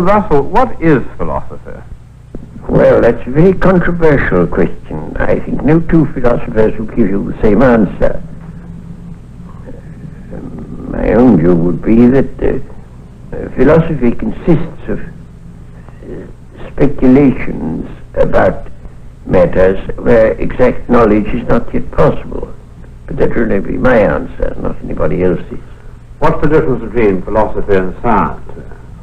Russell, what is philosophy? Well, that's a very controversial question. I think no two philosophers will give you the same answer. My own view would be that philosophy consists of speculations about matters where exact knowledge is not yet possible. But that will only be my answer, not anybody else's. What's the difference between philosophy and science?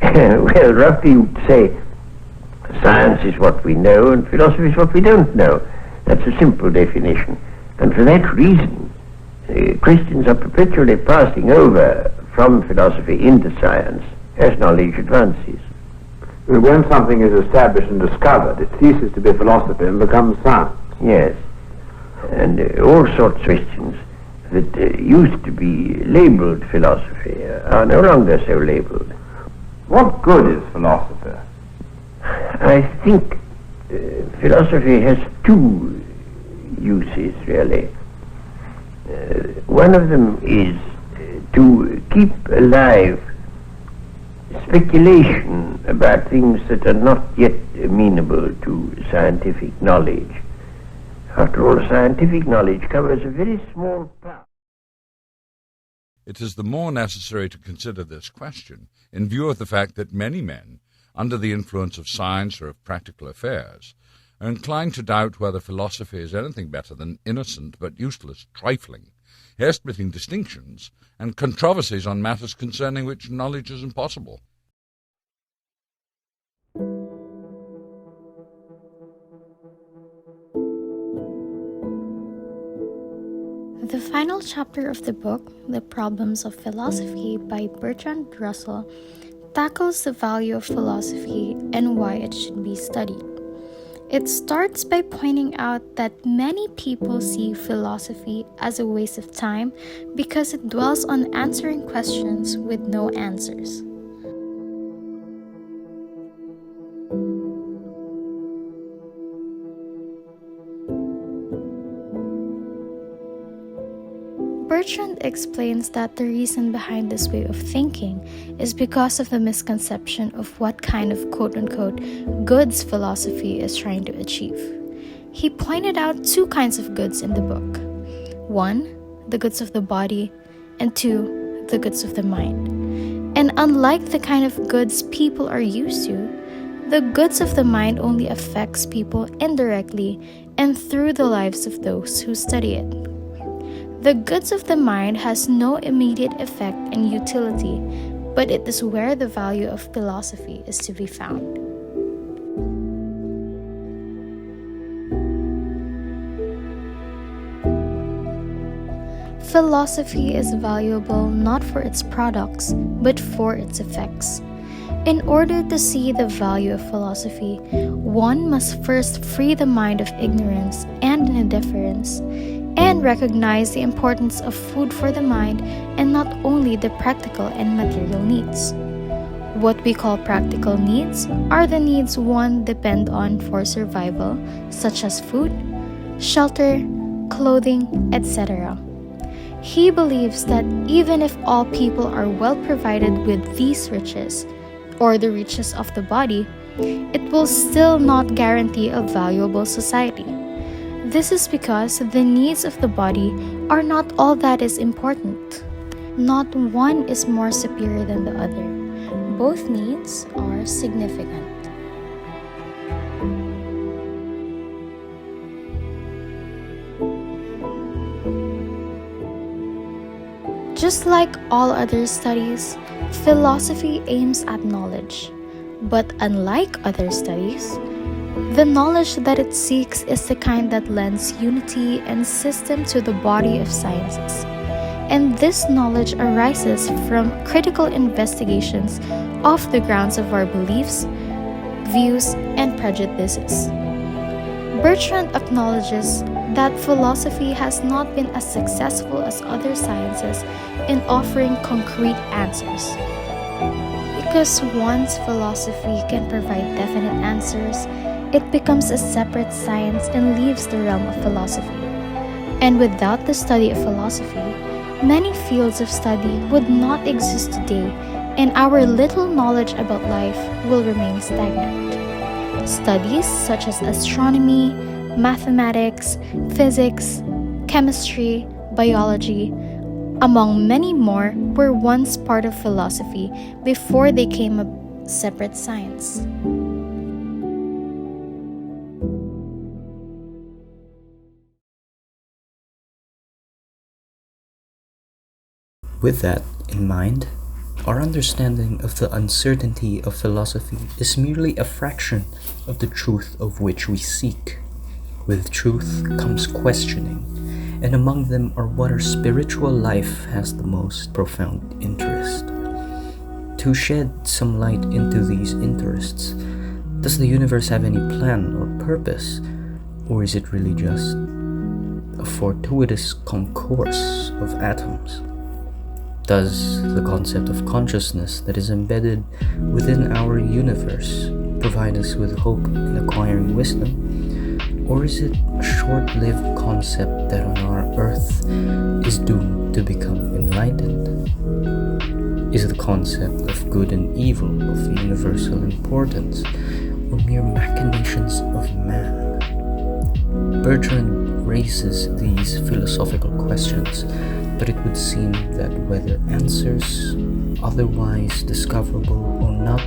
Well, roughly you'd say science is what we know and philosophy is what we don't know. That's a simple definition. And for that reason, Christians are perpetually passing over from philosophy into science as knowledge advances. When something is established and discovered, it ceases to be philosophy and becomes science. Yes. And all sorts of questions that used to be labeled philosophy are no longer so labeled. What good is philosophy? I think philosophy has two uses, really. One of them is to keep alive speculation about things that are not yet amenable to scientific knowledge. After all, scientific knowledge covers a very small part. It is the more necessary to consider this question in view of the fact that many men, under the influence of science or of practical affairs, are inclined to doubt whether philosophy is anything better than innocent but useless trifling, hair-splitting distinctions and controversies on matters concerning which knowledge is impossible. The final chapter of the book, The Problems of Philosophy by Bertrand Russell, tackles the value of philosophy and why it should be studied. It starts by pointing out that many people see philosophy as a waste of time because it dwells on answering questions with no answers. Bertrand explains that the reason behind this way of thinking is because of the misconception of what kind of quote-unquote goods philosophy is trying to achieve. He pointed out two kinds of goods in the book. One, the goods of the body, and two, the goods of the mind. And unlike the kind of goods people are used to, the goods of the mind only affects people indirectly and through the lives of those who study it. The goods of the mind has no immediate effect and utility, but it is where the value of philosophy is to be found. Philosophy is valuable not for its products, but for its effects. In order to see the value of philosophy, one must first free the mind of ignorance and indifference, and recognize the importance of food for the mind and not only the practical and material needs. What we call practical needs are the needs one depends on for survival, such as food, shelter, clothing, etc. He believes that even if all people are well provided with these riches, or the riches of the body, it will still not guarantee a valuable society. This is because the needs of the body are not all that is important. Not one is more superior than the other. Both needs are significant. Just like all other studies, philosophy aims at knowledge. But unlike other studies, the knowledge that it seeks is the kind that lends unity and system to the body of sciences. And this knowledge arises from critical investigations of the grounds of our beliefs, views, and prejudices. Bertrand acknowledges that philosophy has not been as successful as other sciences in offering concrete answers. Because once philosophy can provide definite answers, it becomes a separate science and leaves the realm of philosophy. And without the study of philosophy, many fields of study would not exist today, and our little knowledge about life will remain stagnant. Studies such as astronomy, mathematics, physics, chemistry, biology, among many more, were once part of philosophy before they became a separate science. With that in mind, our understanding of the uncertainty of philosophy is merely a fraction of the truth of which we seek. With truth comes questioning, and among them are what our spiritual life has the most profound interest. To shed some light into these interests, does the universe have any plan or purpose, or is it really just a fortuitous concourse of atoms? Does the concept of consciousness that is embedded within our universe provide us with hope in acquiring wisdom? Or is it a short-lived concept that on our earth is doomed to become enlightened? Is the concept of good and evil of universal importance, or mere machinations of man? Bertrand raises these philosophical questions, but it would seem that whether answers otherwise discoverable or not,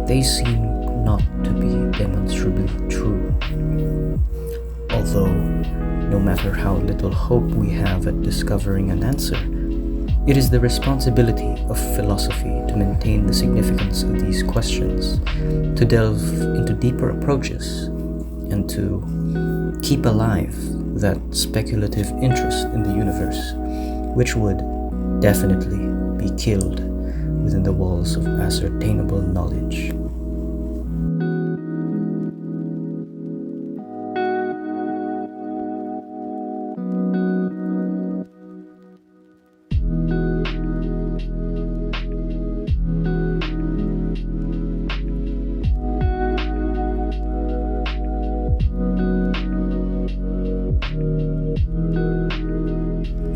they seem not to be demonstrably true. Although, no matter how little hope we have at discovering an answer, it is the responsibility of philosophy to maintain the significance of these questions, to delve into deeper approaches, and to keep alive that speculative interest in the universe, which would definitely be killed within the walls of ascertainable knowledge.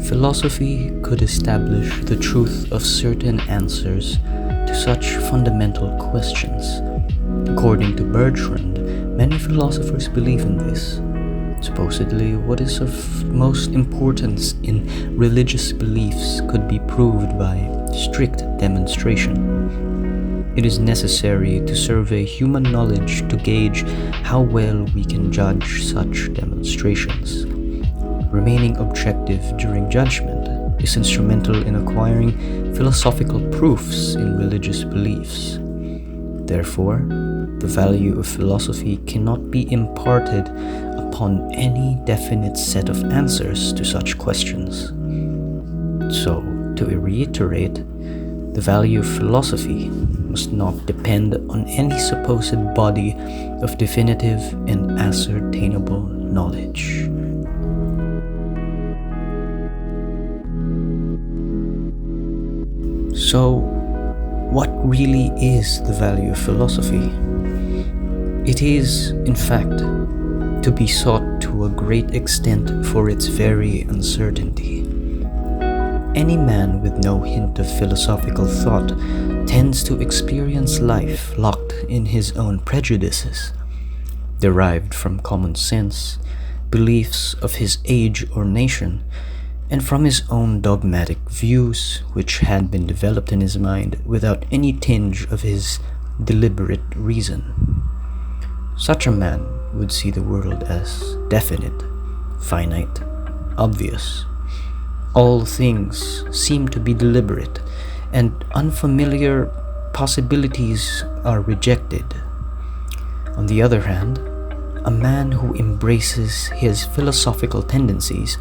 Philosophy could establish the truth of certain answers to such fundamental questions. According to Bertrand, many philosophers believe in this. Supposedly, what is of most importance in religious beliefs could be proved by strict demonstration. It is necessary to survey human knowledge to gauge how well we can judge such demonstrations. Remaining objective during judgment is instrumental in acquiring philosophical proofs in religious beliefs. Therefore, the value of philosophy cannot be imparted upon any definite set of answers to such questions. So, to reiterate, the value of philosophy must not depend on any supposed body of definitive and ascertainable knowledge. So, what really is the value of philosophy? It is, in fact, to be sought to a great extent for its very uncertainty. Any man with no hint of philosophical thought tends to experience life locked in his own prejudices, derived from common sense, beliefs of his age or nation, and from his own dogmatic views, which had been developed in his mind without any tinge of his deliberate reason. Such a man would see the world as definite, finite, obvious. All things seem to be deliberate, and unfamiliar possibilities are rejected. On the other hand, a man who embraces his philosophical tendencies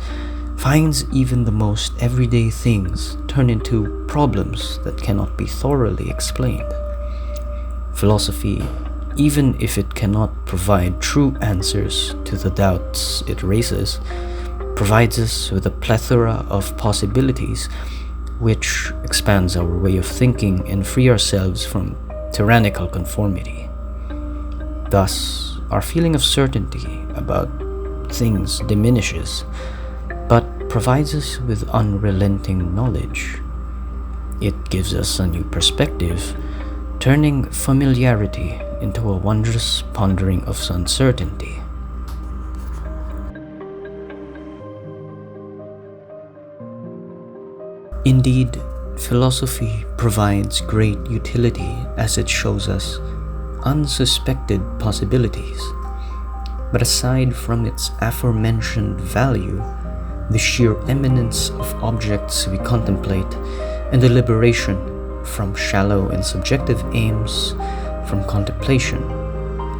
finds even the most everyday things turn into problems that cannot be thoroughly explained. Philosophy, even if it cannot provide true answers to the doubts it raises, provides us with a plethora of possibilities which expands our way of thinking and free ourselves from tyrannical conformity. Thus, our feeling of certainty about things diminishes, but provides us with unrelenting knowledge. It gives us a new perspective, turning familiarity into a wondrous pondering of uncertainty. Indeed, philosophy provides great utility as it shows us unsuspected possibilities. But aside from its aforementioned value, the sheer eminence of objects we contemplate, and the liberation from shallow and subjective aims from contemplation,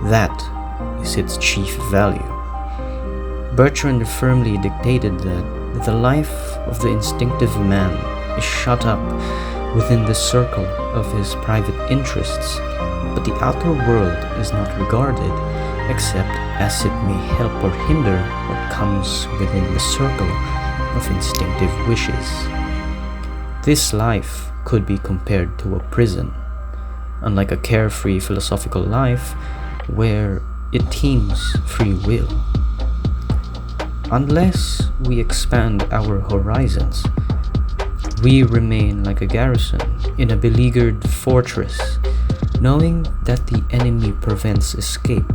that is its chief value. Bertrand firmly dictated that the life of the instinctive man is shut up within the circle of his private interests, but the outer world is not regarded except as it may help or hinder what comes within the circle of instinctive wishes. This life could be compared to a prison, unlike a carefree philosophical life where it teems free will. Unless we expand our horizons, we remain like a garrison in a beleaguered fortress, knowing that the enemy prevents escape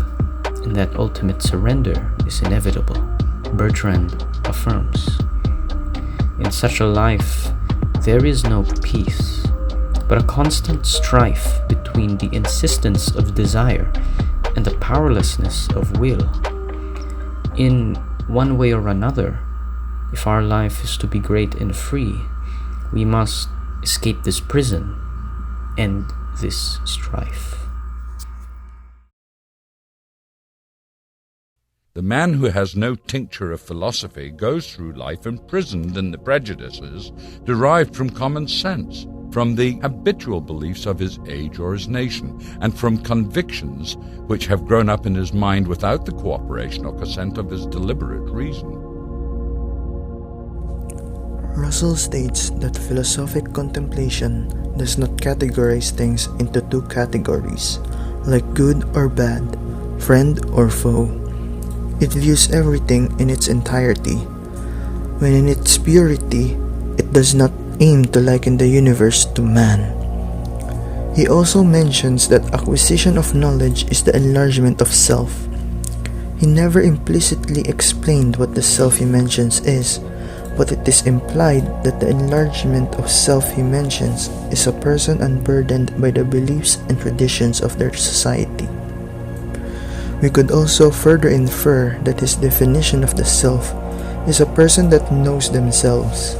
and that ultimate surrender is inevitable, Bertrand affirms. In such a life, there is no peace, but a constant strife between the insistence of desire and the powerlessness of will. In one way or another, if our life is to be great and free, we must escape this prison and this strife. The man who has no tincture of philosophy goes through life imprisoned in the prejudices derived from common sense, from the habitual beliefs of his age or his nation, and from convictions which have grown up in his mind without the cooperation or consent of his deliberate reason. Russell states that philosophic contemplation does not categorize things into two categories, like good or bad, friend or foe. It views everything in its entirety. When in its purity, it does not aim to liken the universe to man. He also mentions that acquisition of knowledge is the enlargement of self. He never implicitly explained what the self he mentions is, but it is implied that the enlargement of self he mentions is a person unburdened by the beliefs and traditions of their society. We could also further infer that his definition of the self is a person that knows themselves.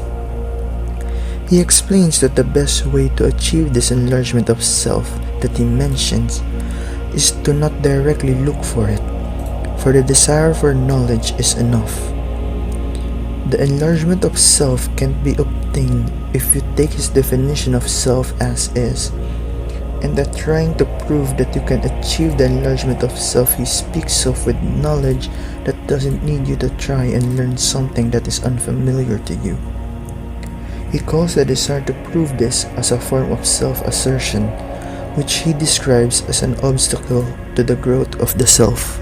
He explains that the best way to achieve this enlargement of self that he mentions is to not directly look for it, for the desire for knowledge is enough. The enlargement of self can't be obtained if you take his definition of self as is, and that trying to prove that you can achieve the enlargement of self he speaks of with knowledge that doesn't need you to try and learn something that is unfamiliar to you. He calls the desire to prove this as a form of self-assertion, which he describes as an obstacle to the growth of the self.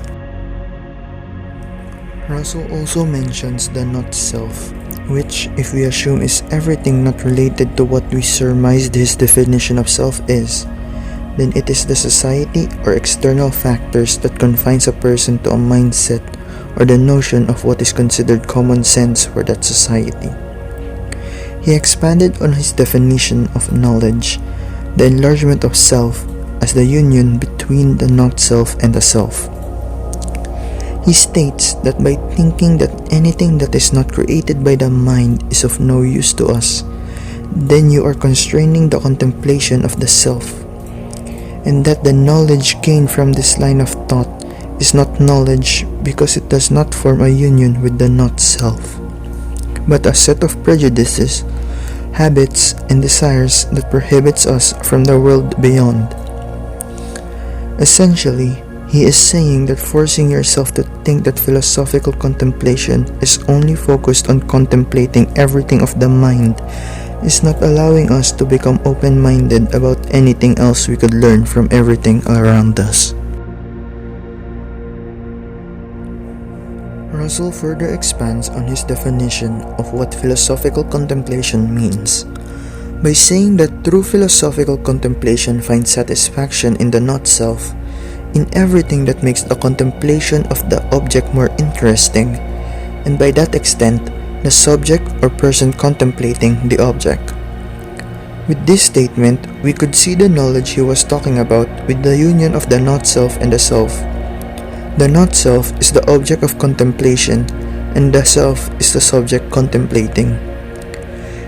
Russell also mentions the not-self, which, if we assume is everything not related to what we surmised his definition of self is, then it is the society or external factors that confines a person to a mindset or the notion of what is considered common sense for that society. He expanded on his definition of knowledge, the enlargement of self, as the union between the not-self and the self. He states that by thinking that anything that is not created by the mind is of no use to us, then you are constraining the contemplation of the self, and that the knowledge gained from this line of thought is not knowledge because it does not form a union with the not-self, but a set of prejudices, habits, and desires that prohibits us from the world beyond. Essentially, he is saying that forcing yourself to think that philosophical contemplation is only focused on contemplating everything of the mind is not allowing us to become open-minded about anything else we could learn from everything around us. Russell further expands on his definition of what philosophical contemplation means. By saying that true philosophical contemplation finds satisfaction in the not-self, in everything that makes the contemplation of the object more interesting, and by that extent, the subject or person contemplating the object. With this statement, we could see the knowledge he was talking about with the union of the not-self and the self. The not-self is the object of contemplation, and the self is the subject contemplating.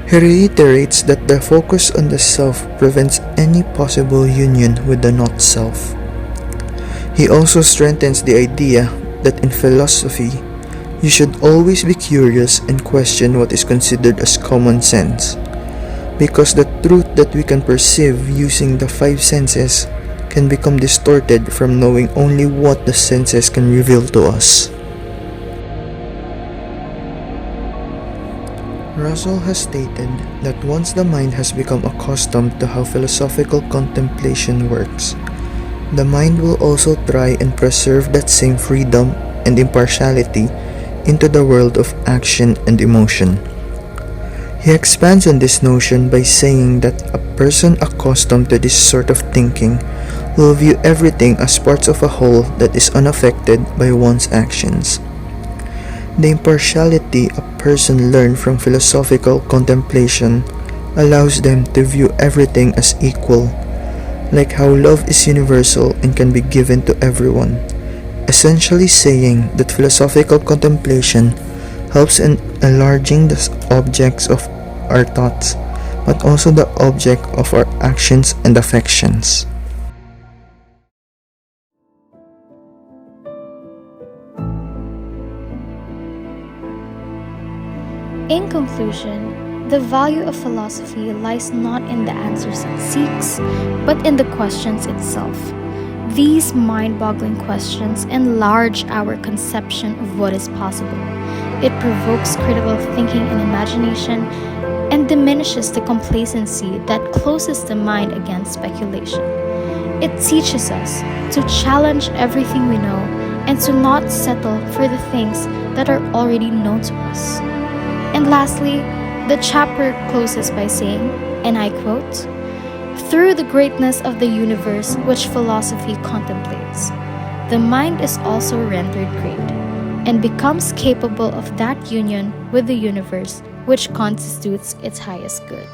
He reiterates that the focus on the self prevents any possible union with the not-self. He also strengthens the idea that in philosophy, you should always be curious and question what is considered as common sense, because the truth that we can perceive using the five senses can become distorted from knowing only what the senses can reveal to us. Russell has stated that once the mind has become accustomed to how philosophical contemplation works, the mind will also try and preserve that same freedom and impartiality into the world of action and emotion. He expands on this notion by saying that a person accustomed to this sort of thinking will view everything as parts of a whole that is unaffected by one's actions. The impartiality a person learns from philosophical contemplation allows them to view everything as equal, like how love is universal and can be given to everyone, essentially saying that philosophical contemplation helps in enlarging the objects of our thoughts, but also the object of our actions and affections. In conclusion, the value of philosophy lies not in the answers it seeks, but in the questions itself. These mind-boggling questions enlarge our conception of what is possible. It provokes critical thinking and imagination, and diminishes the complacency that closes the mind against speculation. It teaches us to challenge everything we know and to not settle for the things that are already known to us. And lastly, the chapter closes by saying, and I quote, "Through the greatness of the universe which philosophy contemplates, the mind is also rendered great, and becomes capable of that union with the universe which constitutes its highest good."